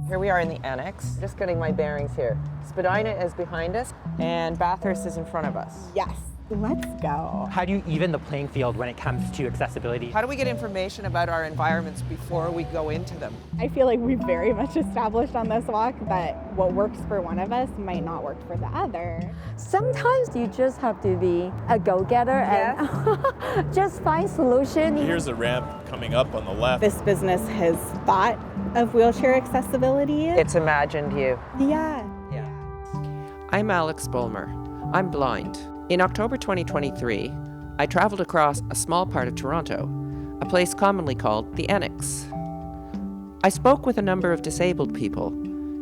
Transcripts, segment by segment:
Here we are in the annex. Just getting my bearings here. Spadina is behind us and Bathurst is in front of us. Yes, let's go. How do you even the playing field when it comes to accessibility? How do we get information about our environments before we go into them? I feel like we've very much established on this walk that what works for one of us might not work for the other. Sometimes you just have to be a go-getter and just find solution. Here's a ramp coming up on the left. This business has thought of wheelchair accessibility. It's imagined you. Yeah. I'm Alex Bulmer. I'm blind. In October 2023, I traveled across a small part of Toronto, a place commonly called the Annex. I spoke with a number of disabled people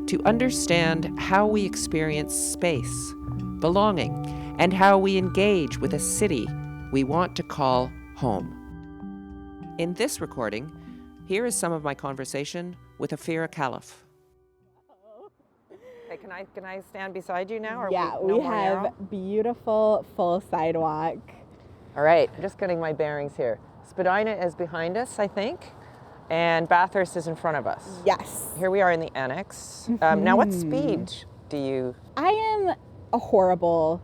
to understand how we experience space, belonging, and how we engage with a city we want to call home. In this recording, here is some of my conversation with Ophira Calof. Hey, can I stand beside you now? Or Yeah, no we more have narrow? beautiful full sidewalk. All right, just getting my bearings here. Spadina is behind us, I think, and Bathurst is in front of us. Yes. Here we are in the annex. Now, what speed do you? I am a horrible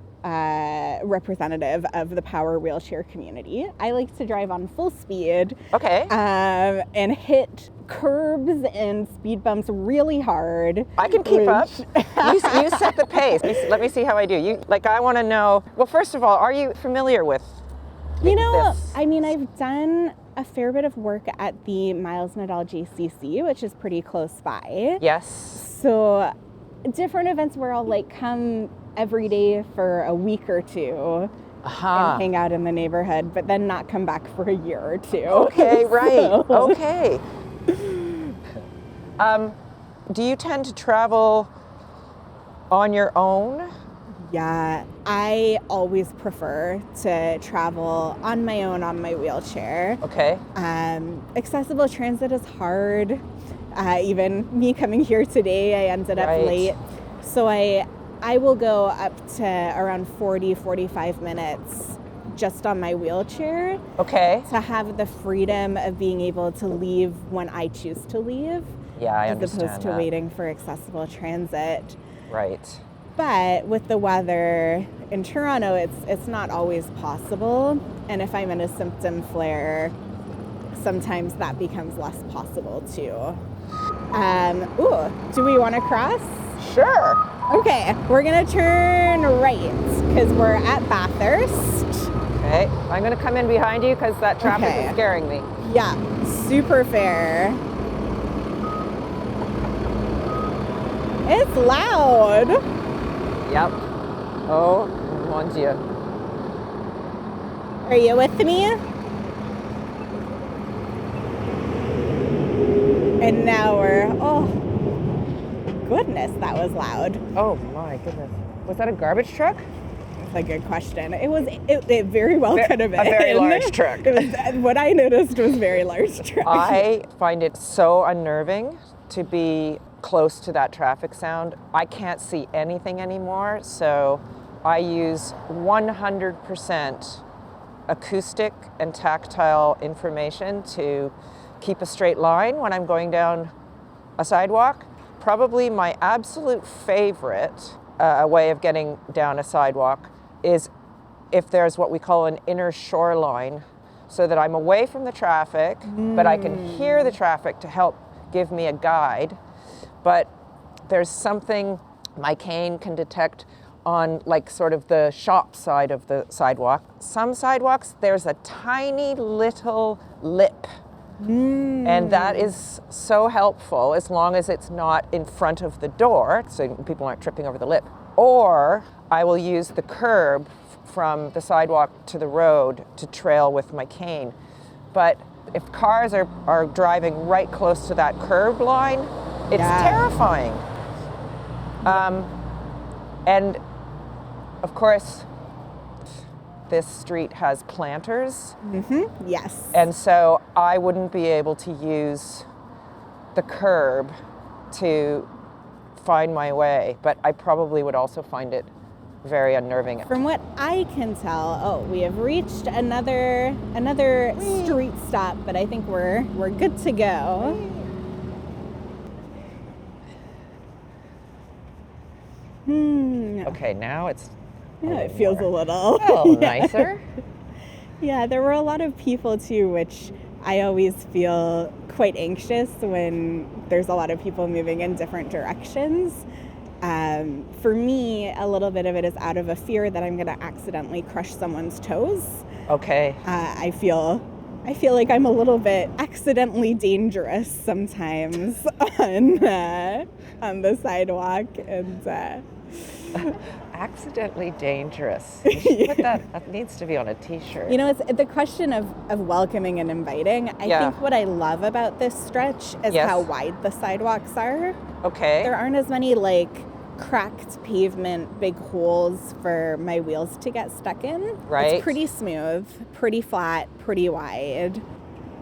representative of the power wheelchair community. I like to drive on full speed. Okay. And hit curbs and speed bumps really hard. I can keep up. You set the pace. Let me see how I do. I want to know. Well, first of all, are you familiar with? This? I mean, I've done a fair bit of work at the Miles Nadal JCC, which is pretty close by. Yes. So, different events where I'll come every day for a week or two. And hang out in the neighborhood, but then not come back for a year or two. Okay, right. Okay. Do you tend to travel on your own? Yeah, I always prefer to travel on my own on my wheelchair. Okay. Accessible transit is hard. Even me coming here today, I ended up late. So I will go up to around 45 minutes just on my wheelchair. Okay. To have the freedom of being able to leave when I choose to leave. Yeah, I understand as opposed to waiting for accessible transit. Right. But with the weather in Toronto, it's not always possible. And if I'm in a symptom flare, sometimes that becomes less possible too. Do we want to cross? Sure. Okay, we're gonna turn right because we're at Bathurst. Okay, I'm gonna come in behind you because that traffic is scaring me. Yeah, super fair. It's loud. Yep. Oh, mon Dieu. Are you with me? And now goodness, that was loud. Oh my goodness. Was that a garbage truck? That's a good question. It very well could have been. A very large truck. What I noticed was very large truck. I find it so unnerving to be close to that traffic sound. I can't see anything anymore, so I use 100% acoustic and tactile information to keep a straight line when I'm going down a sidewalk. Probably my absolute favorite way of getting down a sidewalk is if there's what we call an inner shoreline, so that I'm away from the traffic, but I can hear the traffic to help give me a guide. But there's something my cane can detect on sort of the shop side of the sidewalk. Some sidewalks, there's a tiny little lip. And that is so helpful as long as it's not in front of the door, so people aren't tripping over the lip. Or I will use the curb from the sidewalk to the road to trail with my cane. But if cars are driving right close to that curb line, it's terrifying. And of course, this street has planters. Yes. And so I wouldn't be able to use the curb to find my way, but I probably would also find it very unnerving. From what I can tell, we have reached another street stop, but I think we're good to go. Okay, now it's it feels a little nicer. Yeah, there were a lot of people too, which I always feel quite anxious when there's a lot of people moving in different directions. For me, a little bit of it is out of a fear that I'm going to accidentally crush someone's toes. Okay. I feel like I'm a little bit accidentally dangerous sometimes on the sidewalk, and Accidentally dangerous. You should put that needs to be on a t-shirt. you know, it's the question of welcoming and inviting. I think what I love about this stretch is how wide the sidewalks are. Okay. There aren't as many like cracked pavement, big holes for my wheels to get stuck in. Right. It's pretty smooth, pretty flat, pretty wide.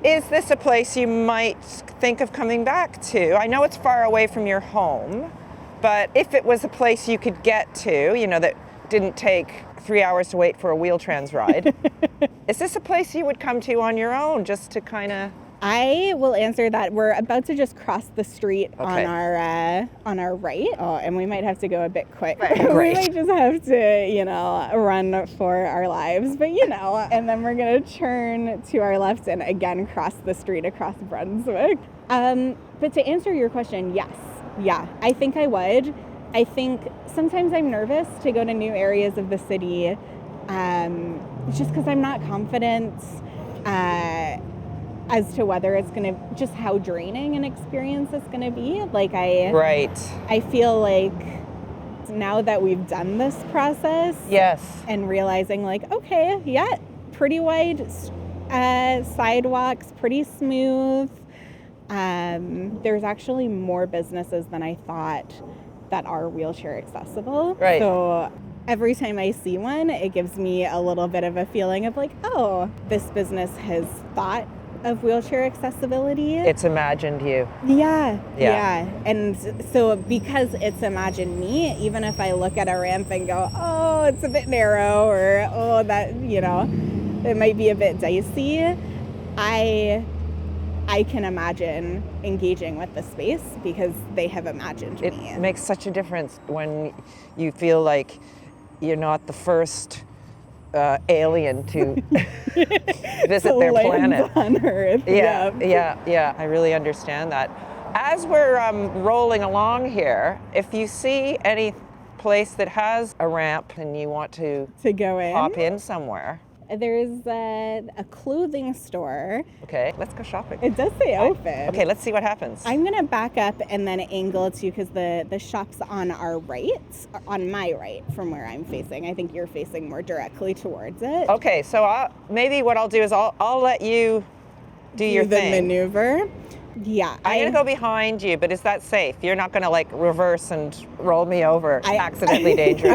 Is this a place you might think of coming back to? I know it's far away from your home, but if it was a place you could get to, you know, that didn't take 3 hours to wait for a Wheel-Trans ride, is this a place you would come to on your own just to kind of... I will answer that. We're about to just cross the street on our right. Oh, and we might have to go a bit quick. We might just have to, you know, run for our lives. But, you know, and then we're going to turn to our left and again cross the street across Brunswick. But to answer your question, yes. Yeah, I think I would. I think sometimes I'm nervous to go to new areas of the city just because I'm not confident as to whether it's going to, just how draining an experience it's going to be. Like I feel like now that we've done this process and realizing like, okay, yeah, pretty wide sidewalks, pretty smooth. There's actually more businesses than I thought that are wheelchair accessible. Right. So every time I see one, it gives me a little bit of a feeling of like, oh, this business has thought of wheelchair accessibility. It's imagined you. Yeah. And so because it's imagined me, even if I look at a ramp and go, oh, it's a bit narrow, or oh, that, you know, it might be a bit dicey, I can imagine engaging with the space because they have imagined me. It makes such a difference when you feel like you're not the first alien to visit their planet on Earth. Yeah, I really understand that. As we're rolling along here, if you see any place that has a ramp and you want to go in, hop in somewhere, there's a clothing store. Okay, let's go shopping. It does say open. Okay, let's see what happens. I'm gonna back up and then angle too, because the shop's on our right, on my right from where I'm facing. I think you're facing more directly towards it. Okay, so maybe what I'll do is I'll let you do your thing. The maneuver. Yeah. I'm gonna go behind you, but is that safe? You're not gonna like reverse and roll me over, accidentally dangerous.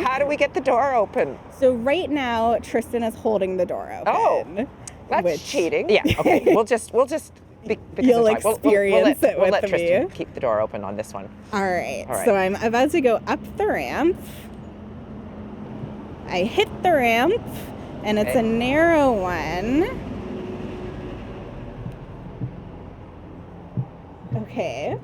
How do we get the door open? So right now, Tristan is holding the door open. Oh, that's cheating. Yeah, okay, we'll just You'll experience it with me. We'll let Tristan keep the door open on this one. All right, so I'm about to go up the ramp. I hit the ramp, and it's a narrow one. Okay,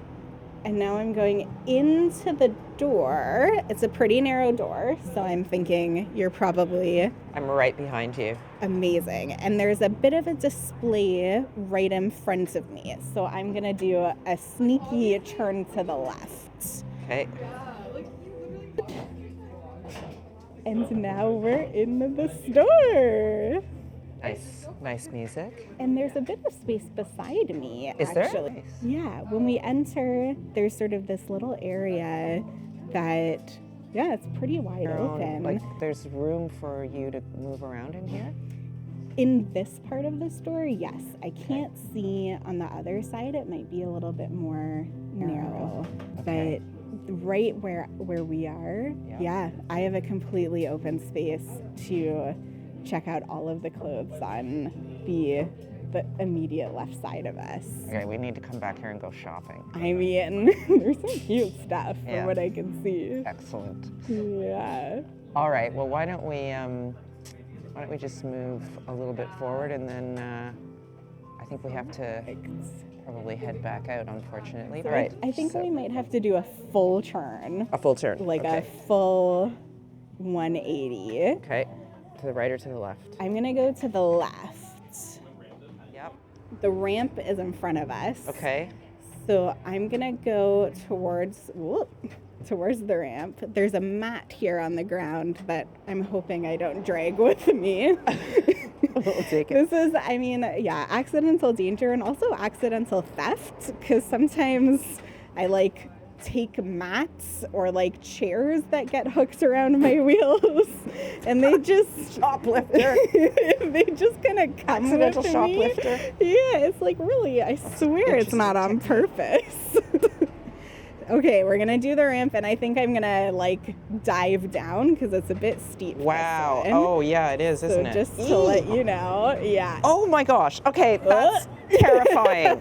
and now I'm going into the door. It's a pretty narrow door, so I'm thinking you're probably... I'm right behind you. Amazing. And there's a bit of a display right in front of me, so I'm going to do a sneaky turn to the left. Okay. And now we're in the store. Nice music. And there's a bit of space beside me, Is actually. there? Yeah, when we enter, there's sort of this little area that, it's pretty wide open. Like there's room for you to move around in here? In this part of the store, yes. I can't see on the other side. It might be a little bit more narrow. Okay. But right where we are, I have a completely open space to check out all of the clothes on the immediate left side of us. Okay, we need to come back here and go shopping. I mean, there's some cute stuff from what I can see. Excellent. Yeah. All right, well, why don't we just move a little bit forward, and then I think we have to probably head back out, unfortunately. So Right. I think we might have to do a full turn. A full turn. Like okay. a full 180. Okay. To the right or to the left? I'm going to go to the left. Yep. The ramp is in front of us. Okay. So I'm going to go towards the ramp. There's a mat here on the ground that I'm hoping I don't drag with me. We'll take it. This is, accidental danger and also accidental theft, because sometimes I take mats or chairs that get hooked around my wheels and they just shoplifter. They just kind of come Accidental with shoplifter. me. Yeah, it's really, I swear it's not on purpose. Okay, we're gonna do the ramp, and I think I'm gonna dive down because it's a bit steep. Wow. Oh yeah, it is, isn't it? So just to let you know, yeah. Oh my gosh. Okay, that's terrifying.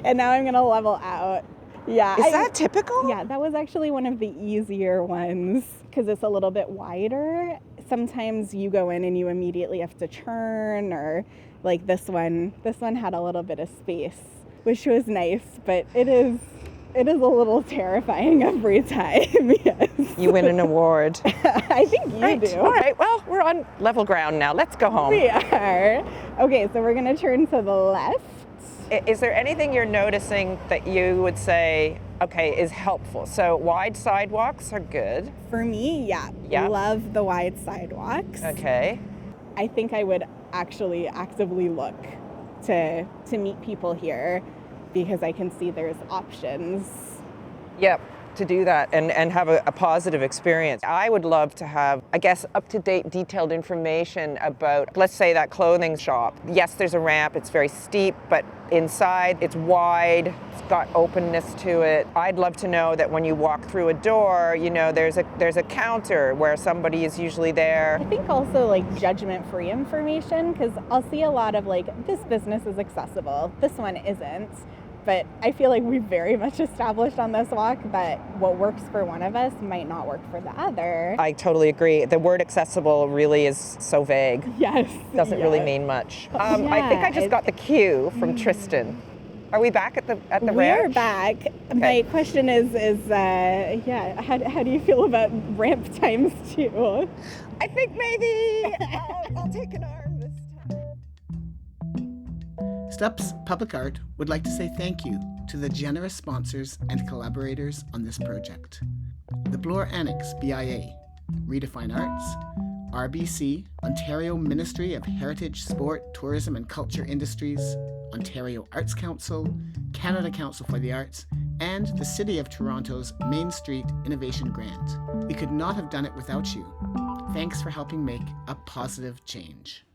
And now I'm gonna level out. Yeah. Is that typical? Yeah, that was actually one of the easier ones because it's a little bit wider. Sometimes you go in and you immediately have to turn, or this one had a little bit of space, which was nice, but it is a little terrifying every time. Yes. You win an award. I think you do. All right, well, we're on level ground now. Let's go home. We are. Okay, so we're gonna turn to the left. Is there anything you're noticing that you would say, okay, is helpful? So wide sidewalks are good. For me, yeah. Love the wide sidewalks. Okay. I think I would actually actively look to meet people here because I can see there's options. Yep, to do that and have a positive experience. I would love to have, I guess, up-to-date detailed information about, let's say, that clothing shop. Yes, there's a ramp, it's very steep, but inside it's wide, it's got openness to it. I'd love to know that when you walk through a door, there's a counter where somebody is usually there. I think also judgment-free information, because I'll see a lot of this business is accessible, this one isn't. But I feel like we've very much established on this walk that what works for one of us might not work for the other. I totally agree. The word accessible really is so vague. Yes. Doesn't really mean much. I think I just got the cue from Tristan. Are we back at the ranch? We are back. Okay. My question is how do you feel about ramp times too? I think maybe I'll take an arm this time. Stups Public Art would like to say thank you to the generous sponsors and collaborators on this project. The Bloor Annex BIA, ReDefine Arts, RBC, Ontario Ministry of Heritage, Sport, Tourism and Culture Industries, Ontario Arts Council, Canada Council for the Arts, and the City of Toronto's Main Street Innovation Grant. We could not have done it without you. Thanks for helping make a positive change.